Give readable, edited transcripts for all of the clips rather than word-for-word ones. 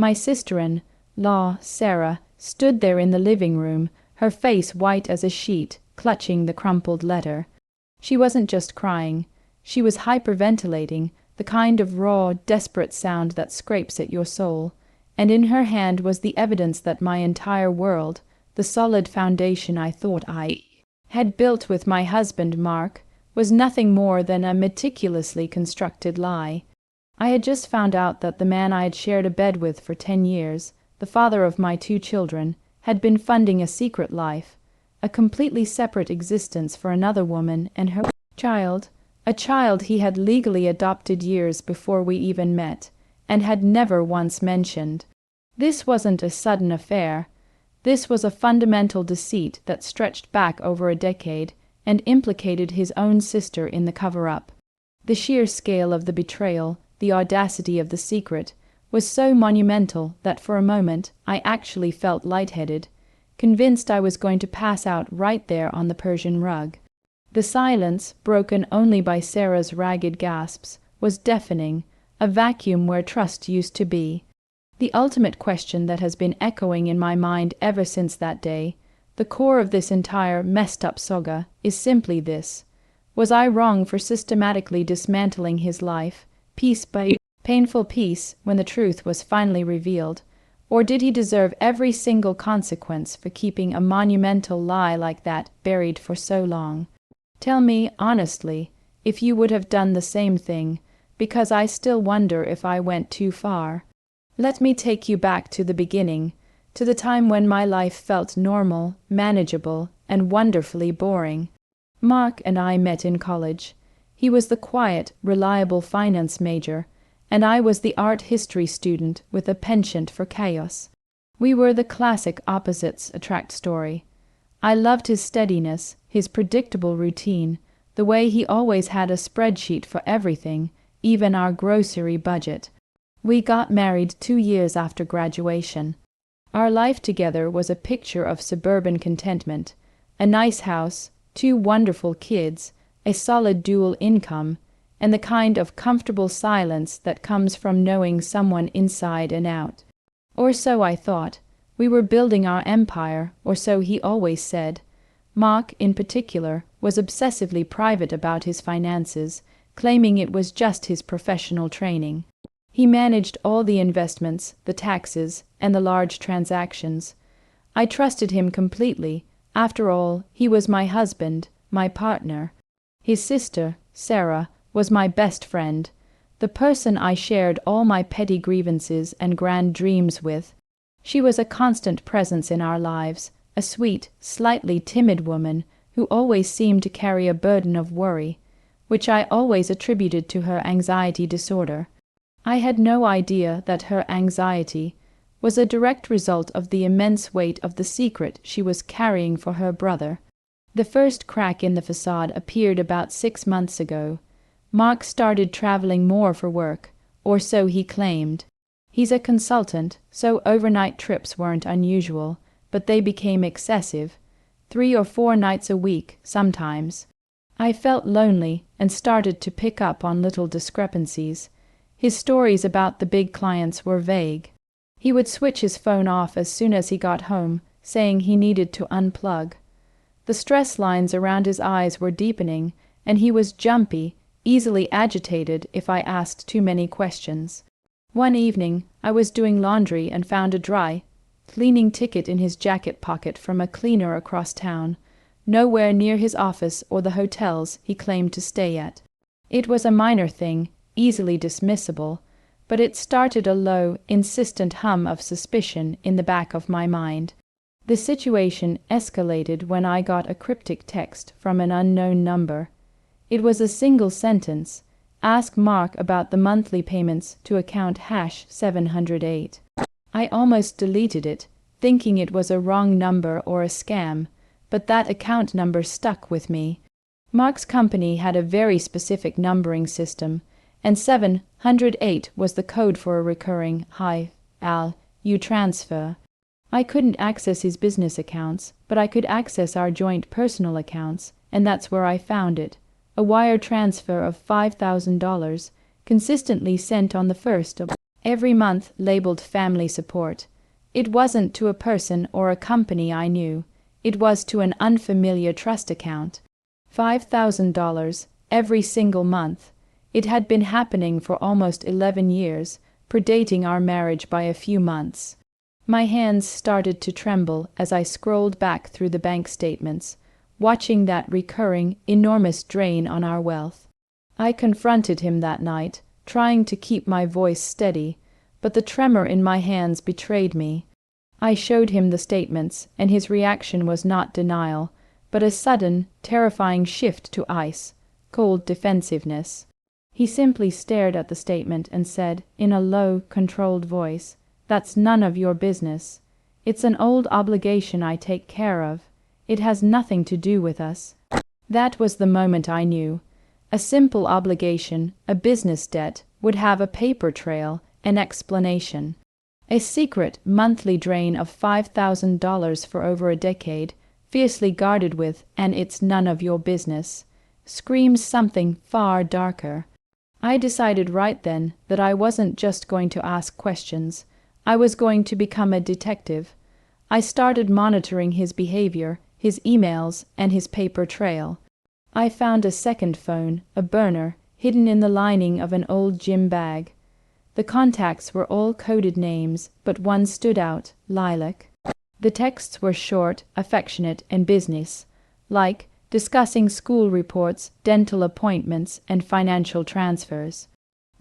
My sister-in-law, Sarah, stood there in the living room, her face white as a sheet, clutching the crumpled letter. She wasn't just crying. She was hyperventilating, the kind of raw, desperate sound that scrapes at your soul. And in her hand was the evidence that my entire world, the solid foundation I thought I had built with my husband Mark, was nothing more than a meticulously constructed lie. I had just found out that the man I had shared a bed with for 10 years, the father of my 2 children, had been funding a secret life, a completely separate existence for another woman and her child, a child he had legally adopted years before we even met, and had never once mentioned. This wasn't a sudden affair. This was a fundamental deceit that stretched back over a decade and implicated his own sister in the cover-up. The sheer scale of the betrayal, the audacity of the secret, was so monumental that for a moment I actually felt lightheaded, convinced I was going to pass out right there on the Persian rug. The silence, broken only by Sarah's ragged gasps, was deafening, a vacuum where trust used to be. The ultimate question that has been echoing in my mind ever since that day, the core of this entire messed-up saga, is simply this: was I wrong for systematically dismantling his life, piece by painful piece, when the truth was finally revealed? Or did he deserve every single consequence for keeping a monumental lie like that buried for so long? Tell me, honestly, if you would have done the same thing, because I still wonder if I went too far. Let me take you back to the beginning, to the time when my life felt normal, manageable, and wonderfully boring. Mark and I met in college. He was the quiet, reliable finance major, and I was the art history student with a penchant for chaos. We were the classic opposites attract story. I loved his steadiness, his predictable routine, the way he always had a spreadsheet for everything, even our grocery budget. We got married 2 years after graduation. Our life together was a picture of suburban contentment, a nice house, 2 wonderful kids, a solid dual income, and the kind of comfortable silence that comes from knowing someone inside and out. Or so I thought. We were building our empire, or so he always said. Mark, in particular, was obsessively private about his finances, claiming it was just his professional training. He managed all the investments, the taxes, and the large transactions. I trusted him completely. After all, he was my husband, my partner. His sister, Sarah, was my best friend, the person I shared all my petty grievances and grand dreams with. She was a constant presence in our lives, a sweet, slightly timid woman who always seemed to carry a burden of worry, which I always attributed to her anxiety disorder. I had no idea that her anxiety was a direct result of the immense weight of the secret she was carrying for her brother. The first crack in the facade appeared about 6 months ago. Mark started traveling more for work, or so he claimed. He's a consultant, so overnight trips weren't unusual, but they became excessive, 3 or 4 nights a week, sometimes. I felt lonely and started to pick up on little discrepancies. His stories about the big clients were vague. He would switch his phone off as soon as he got home, saying he needed to unplug. The stress lines around his eyes were deepening, and he was jumpy, easily agitated if I asked too many questions. One evening, I was doing laundry and found a dry cleaning ticket in his jacket pocket from a cleaner across town, nowhere near his office or the hotels he claimed to stay at. It was a minor thing, easily dismissible, but it started a low, insistent hum of suspicion in the back of my mind. The situation escalated when I got a cryptic text from an unknown number. It was a single sentence: ask Mark about the monthly payments to account #708. I almost deleted it, thinking it was a wrong number or a scam, but that account number stuck with me. Mark's company had a very specific numbering system, and 708 was the code for a recurring high-value transfer. I couldn't access his business accounts, but I could access our joint personal accounts, and that's where I found it. A wire transfer of $5,000, consistently sent on the 1st Every month labeled family support. It wasn't to a person or a company I knew. It was to an unfamiliar trust account. $5,000 every single month. It had been happening for almost 11 years, predating our marriage by a few months. My hands started to tremble as I scrolled back through the bank statements, watching that recurring, enormous drain on our wealth. I confronted him that night, trying to keep my voice steady, but the tremor in my hands betrayed me. I showed him the statements, and his reaction was not denial, but a sudden, terrifying shift to ice, cold defensiveness. He simply stared at the statement and said, in a low, controlled voice, "That's none of your business. It's an old obligation I take care of. It has nothing to do with us." That was the moment I knew. A simple obligation, a business debt, would have a paper trail, an explanation. A secret monthly drain of $5,000 for over a decade, fiercely guarded with "and it's none of your business," screams something far darker. I decided right then that I wasn't just going to ask questions. I was going to become a detective. I started monitoring his behavior, his emails, and his paper trail. I found a second phone, a burner, hidden in the lining of an old gym bag. The contacts were all coded names, but one stood out, Lilac. The texts were short, affectionate, and business-like, discussing school reports, dental appointments, and financial transfers.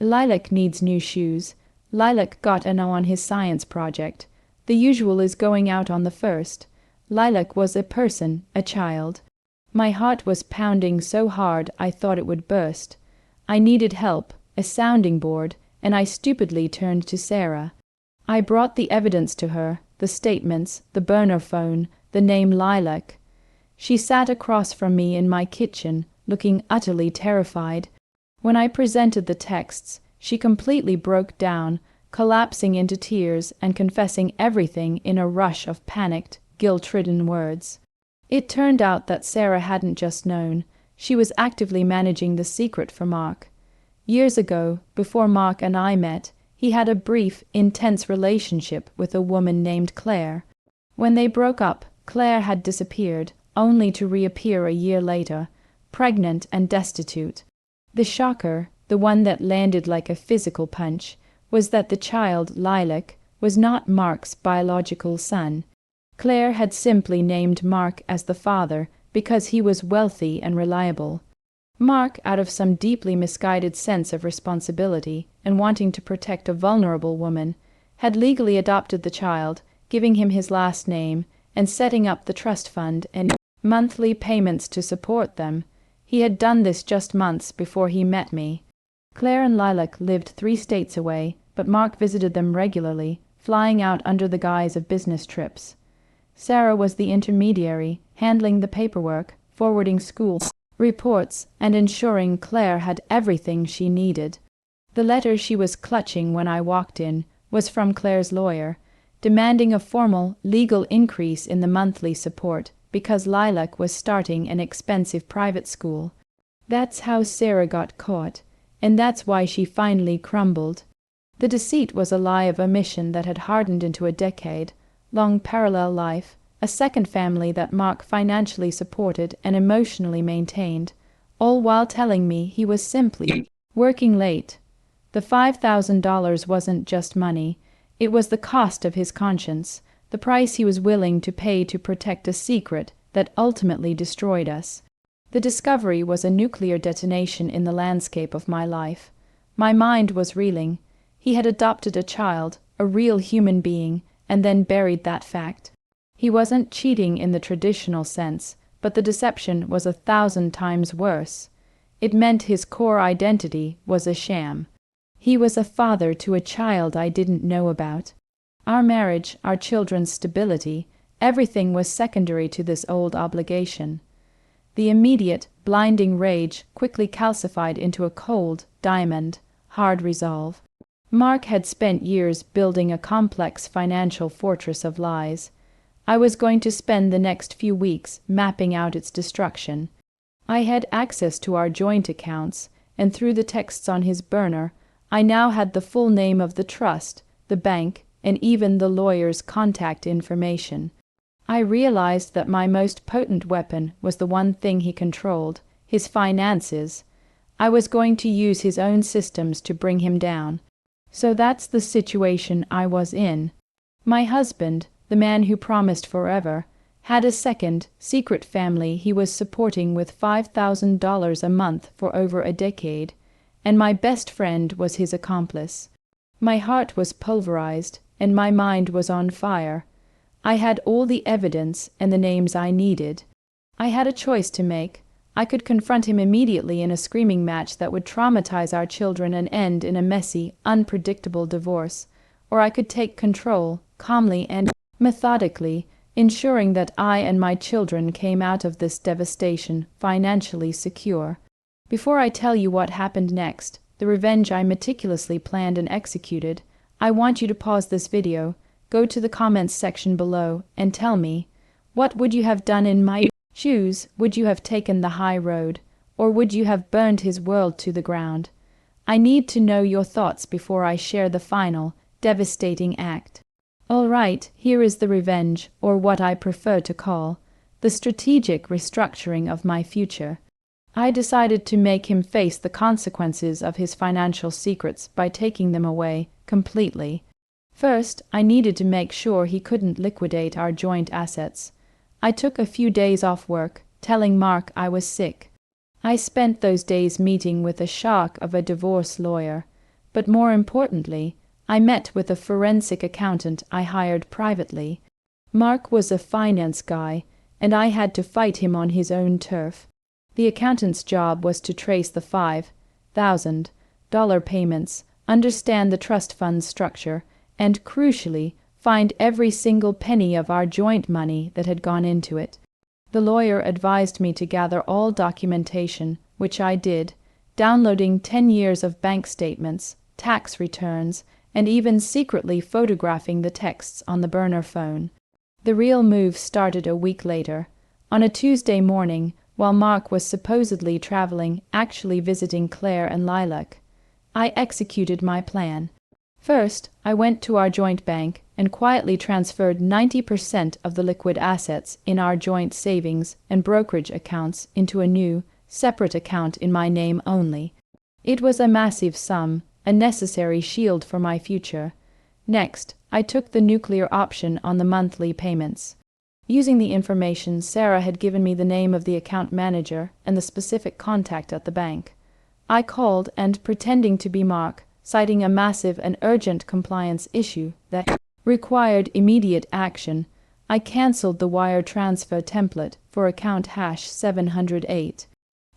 Lilac needs new shoes. Lilac got an O on his science project. The usual is going out on the first. Lilac was a person, a child. My heart was pounding so hard I thought it would burst. I needed help, a sounding board, and I stupidly turned to Sarah. I brought the evidence to her, the statements, the burner phone, the name Lilac. She sat across from me in my kitchen, looking utterly terrified. When I presented the texts, she completely broke down, collapsing into tears and confessing everything in a rush of panicked, guilt-ridden words. It turned out that Sarah hadn't just known. She was actively managing the secret for Mark. Years ago, before Mark and I met, he had a brief, intense relationship with a woman named Claire. When they broke up, Claire had disappeared, only to reappear a year later, pregnant and destitute. The shocker, the one that landed like a physical punch, was that the child, Lilac, was not Mark's biological son. Claire had simply named Mark as the father because he was wealthy and reliable. Mark, out of some deeply misguided sense of responsibility and wanting to protect a vulnerable woman, had legally adopted the child, giving him his last name, and setting up the trust fund and monthly payments to support them. He had done this just months before he met me. Claire and Lilac lived 3 states away, but Mark visited them regularly, flying out under the guise of business trips. Sarah was the intermediary, handling the paperwork, forwarding school reports, and ensuring Claire had everything she needed. The letter she was clutching when I walked in was from Claire's lawyer, demanding a formal, legal increase in the monthly support because Lilac was starting an expensive private school. That's how Sarah got caught, and that's why she finally crumbled. The deceit was a lie of omission that had hardened into a decade-long parallel life, a second family that Mark financially supported and emotionally maintained, all while telling me he was simply working late. The $5,000 wasn't just money. It was the cost of his conscience, the price he was willing to pay to protect a secret that ultimately destroyed us. The discovery was a nuclear detonation in the landscape of my life. My mind was reeling. He had adopted a child, a real human being, and then buried that fact. He wasn't cheating in the traditional sense, but the deception was 1,000 times worse. It meant his core identity was a sham. He was a father to a child I didn't know about. Our marriage, our children's stability, everything was secondary to this old obligation. The immediate, blinding rage quickly calcified into a cold, diamond, hard resolve. Mark had spent years building a complex financial fortress of lies. I was going to spend the next few weeks mapping out its destruction. I had access to our joint accounts, and through the texts on his burner, I now had the full name of the trust, the bank, and even the lawyer's contact information. I realized that my most potent weapon was the one thing he controlled, his finances. I was going to use his own systems to bring him down. So that's the situation I was in. My husband, the man who promised forever, had a second, secret family he was supporting with $5,000 a month for over a decade, and my best friend was his accomplice. My heart was pulverized, and my mind was on fire. I had all the evidence and the names I needed. I had a choice to make. I could confront him immediately in a screaming match that would traumatize our children and end in a messy, unpredictable divorce, or I could take control, calmly and methodically, ensuring that I and my children came out of this devastation financially secure. Before I tell you what happened next, the revenge I meticulously planned and executed, I want you to pause this video, go to the comments section below, and tell me, what would you have done in my shoes? Would you have taken the high road, or would you have burned his world to the ground? I need to know your thoughts before I share the final, devastating act. All right, here is the revenge, or what I prefer to call, the strategic restructuring of my future. I decided to make him face the consequences of his financial secrets by taking them away completely. First, I needed to make sure he couldn't liquidate our joint assets. I took a few days off work, telling Mark I was sick. I spent those days meeting with a shark of a divorce lawyer, but more importantly, I met with a forensic accountant I hired privately. Mark was a finance guy, and I had to fight him on his own turf. The accountant's job was to trace the $5,000 payments, understand the trust fund structure, and, crucially, find every single penny of our joint money that had gone into it. The lawyer advised me to gather all documentation, which I did, downloading 10 years of bank statements, tax returns, and even secretly photographing the texts on the burner phone. The real move started a week later. On a Tuesday morning, while Mark was supposedly traveling, actually visiting Claire and Lilac, I executed my plan. First, I went to our joint bank and quietly transferred 90% of the liquid assets in our joint savings and brokerage accounts into a new, separate account in my name only. It was a massive sum, a necessary shield for my future. Next, I took the nuclear option on the monthly payments. Using the information Sarah had given me the name of the account manager and the specific contact at the bank, I called and, pretending to be Mark, citing a massive and urgent compliance issue that required immediate action, I canceled the wire transfer template for account #708.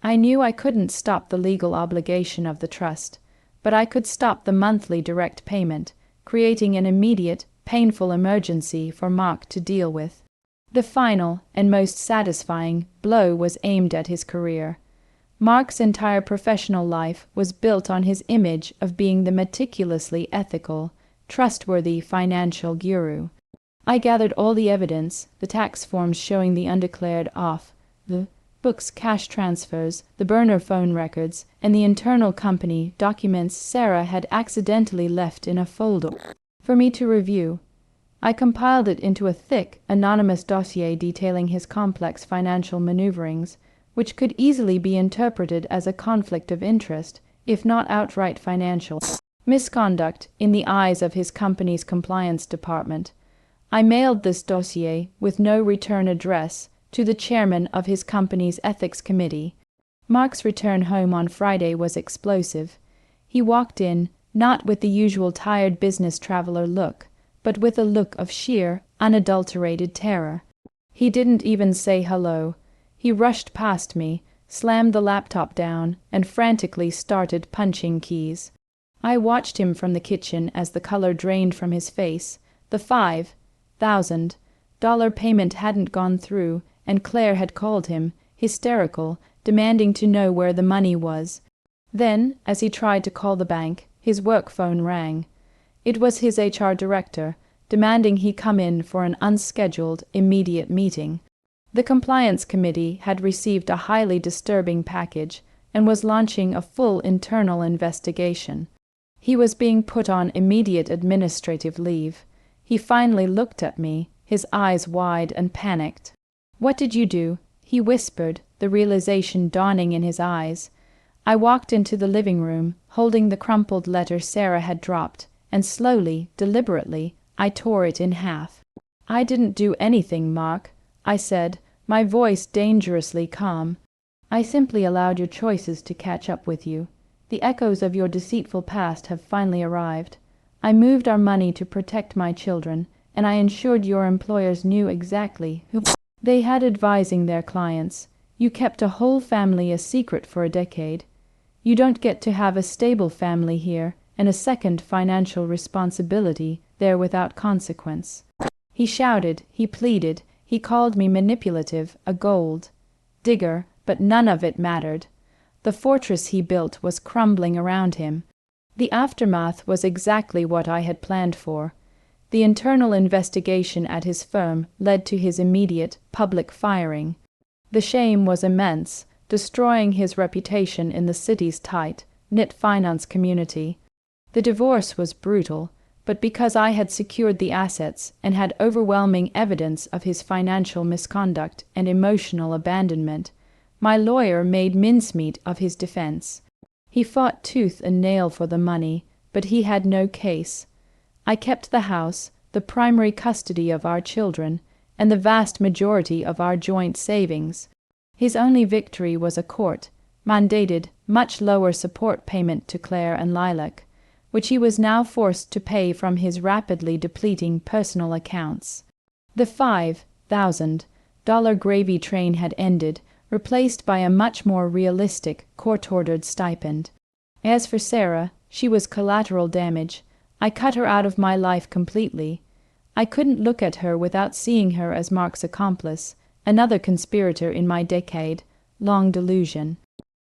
I knew I couldn't stop the legal obligation of the trust, but I could stop the monthly direct payment, creating an immediate, painful emergency for Mark to deal with. The final, and most satisfying, blow was aimed at his career. Mark's entire professional life was built on his image of being the meticulously ethical, trustworthy financial guru. I gathered all the evidence, the tax forms showing the undeclared off, the books cash transfers, the burner phone records, and the internal company documents Sarah had accidentally left in a folder for me to review. I compiled it into a thick, anonymous dossier detailing his complex financial maneuverings, which could easily be interpreted as a conflict of interest, if not outright financial misconduct, in the eyes of his company's compliance department. I mailed this dossier, with no return address, to the chairman of his company's ethics committee. Mark's return home on Friday was explosive. He walked in, not with the usual tired business traveler look, but with a look of sheer, unadulterated terror. He didn't even say hello. He rushed past me, slammed the laptop down, and frantically started punching keys. I watched him from the kitchen as the color drained from his face. The $5,000 payment hadn't gone through, and Claire had called him, hysterical, demanding to know where the money was. Then, as he tried to call the bank, his work phone rang. It was his HR director, demanding he come in for an unscheduled, immediate meeting. The compliance committee had received a highly disturbing package and was launching a full internal investigation. He was being put on immediate administrative leave. He finally looked at me, his eyes wide and panicked. "What did you do?" he whispered, the realization dawning in his eyes. I walked into the living room, holding the crumpled letter Sarah had dropped, and slowly, deliberately, I tore it in half. "I didn't do anything, Mark," I said, my voice dangerously calm. "I simply allowed your choices to catch up with you. The echoes of your deceitful past have finally arrived. I moved our money to protect my children, and I ensured your employers knew exactly who they had advising their clients. You kept a whole family a secret for a decade. You don't get to have a stable family here and a second financial responsibility there without consequence." He shouted, he pleaded, he called me manipulative, a gold digger, but none of it mattered. The fortress he built was crumbling around him. The aftermath was exactly what I had planned for. The internal investigation at his firm led to his immediate, public firing. The shame was immense, destroying his reputation in the city's tight-knit finance community. The divorce was brutal, but because I had secured the assets and had overwhelming evidence of his financial misconduct and emotional abandonment, my lawyer made mincemeat of his defense. He fought tooth and nail for the money, but he had no case. I kept the house, the primary custody of our children, and the vast majority of our joint savings. His only victory was a court-mandated, much lower support payment to Claire and Lilac, which he was now forced to pay from his rapidly depleting personal accounts. The $5,000 gravy train had ended, replaced by a much more realistic, court-ordered stipend. As for Sarah, she was collateral damage. I cut her out of my life completely. I couldn't look at her without seeing her as Mark's accomplice, another conspirator in my decade-long delusion.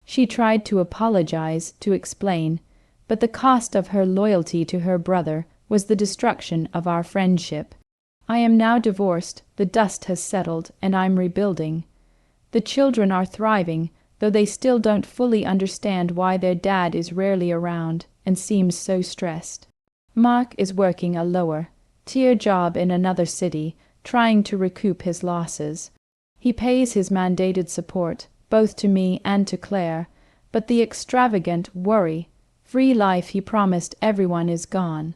She tried to apologize, to explain, but the cost of her loyalty to her brother was the destruction of our friendship. I am now divorced, the dust has settled, and I'm rebuilding. The children are thriving, though they still don't fully understand why their dad is rarely around and seems so stressed. Mark is working a lower-tier job in another city, trying to recoup his losses. He pays his mandated support, both to me and to Claire, but the extravagant, worry-free life he promised everyone is gone.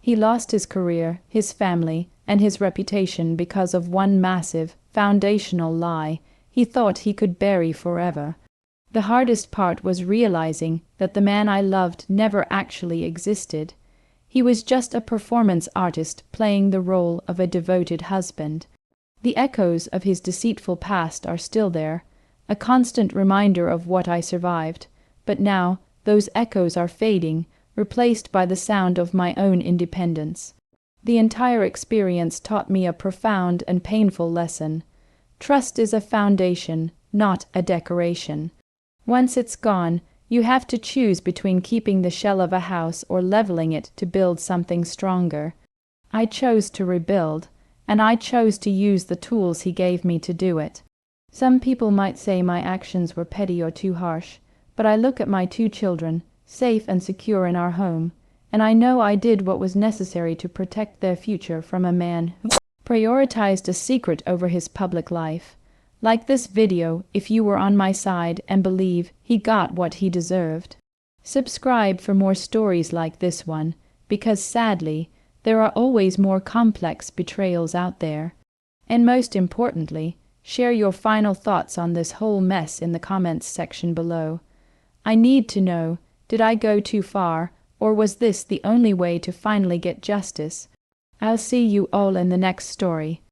He lost his career, his family, and his reputation because of one massive, foundational lie he thought he could bury forever. The hardest part was realizing that the man I loved never actually existed. He was just a performance artist playing the role of a devoted husband. The echoes of his deceitful past are still there, a constant reminder of what I survived, but now those echoes are fading, replaced by the sound of my own independence. The entire experience taught me a profound and painful lesson. Trust is a foundation, not a decoration. Once it's gone, you have to choose between keeping the shell of a house or leveling it to build something stronger. I chose to rebuild, and I chose to use the tools he gave me to do it. Some people might say my actions were petty or too harsh, but I look at my 2 children, safe and secure in our home, and I know I did what was necessary to protect their future from a man who prioritized a secret over his public life. Like this video if you were on my side and believe he got what he deserved. Subscribe for more stories like this one, because sadly, there are always more complex betrayals out there. And most importantly, share your final thoughts on this whole mess in the comments section below. I need to know, did I go too far, or was this the only way to finally get justice? I'll see you all in the next story.